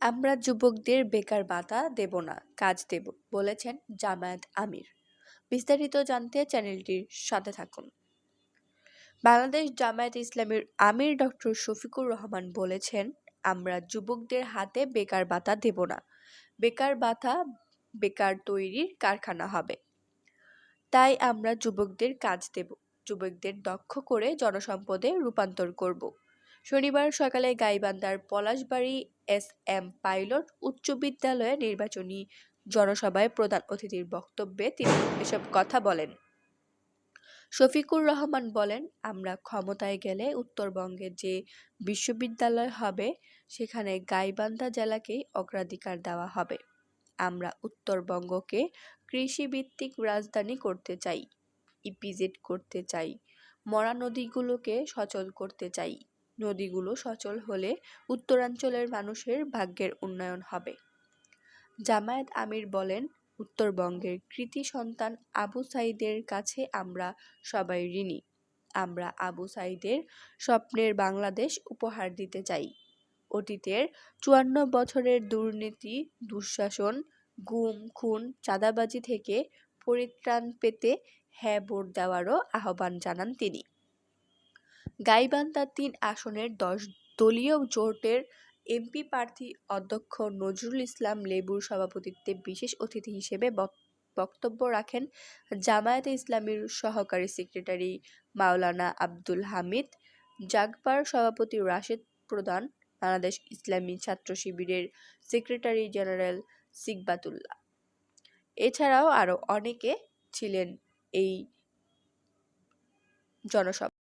আমরা যুবকদের বেকার ভাতা দেব না, কাজ দেব, বলেছেন জামায়াত আমির। বিস্তারিত জানতে চ্যানেলটির সাথে থাকুন। বাংলাদেশ জামায়াত ইসলামীর আমির ডক্টর শফিকুর রহমান বলেছেন, আমরা যুবকদের হাতে বেকার ভাতা দেব না। বেকার ভাতা বেকার তৈরির কারখানা হবে। তাই আমরা যুবকদের কাজ দেব, যুবকদের দক্ষ করে জনসম্পদে রূপান্তর করব। শনিবার সকালে গাইবান্ধার পলাশবাড়ী এস.এম. পাইলট উচ্চ বিদ্যালয়ে নির্বাচনী জনসভায় প্রধান অতিথির বক্তব্যে তিনি এসব কথা বলেন। শফিকুর রহমান বলেন, আমরা ক্ষমতায় গেলে উত্তরবঙ্গে যে বিশ্ববিদ্যালয় হবে সেখানে গাইবান্ধা জেলাকেই অগ্রাধিকার দেওয়া হবে। আমরা উত্তরবঙ্গকে কৃষিভিত্তিক রাজধানী করতে চাই, ইপিজেড করতে চাই, মরা নদীগুলোকে সচল করতে চাই। নদীগুলো সচল হলে উত্তরাঞ্চলের মানুষের ভাগ্যের উন্নয়ন হবে। জামায়াত আমির বলেন, উত্তরবঙ্গের কৃতি সন্তান আবু সাঈদের কাছে আমরা সবাই ঋণী। আমরা আবু সাঈদের স্বপ্নের বাংলাদেশ উপহার দিতে চাই। অতীতের ৫৪ বছরের দুর্নীতি, দুঃশাসন, গুম, খুন, চাঁদাবাজি থেকে পরিত্রাণ পেতে হ্যাঁ ভোট দেওয়ারও আহ্বান জানান তিনি। গাইবান্ধা ৩ আসনের ১০ দলীয় জোটের এমপি প্রার্থী অধ্যক্ষ নজরুল ইসলাম লেবুর সভাপতিত্বে বিশেষ অতিথি হিসেবে বক্তব্য রাখেন জামায়াতে ইসলামীর সহকারী সেক্রেটারি মাওলানা আব্দুল হামিদ, জাগবার সভাপতি রাশেদ প্রধান, বাংলাদেশ ইসলামী ছাত্র শিবিরের সেক্রেটারি জেনারেল সিকবাতুল্লাহ। এছাড়াও আরও অনেকে ছিলেন এই জনসভায়।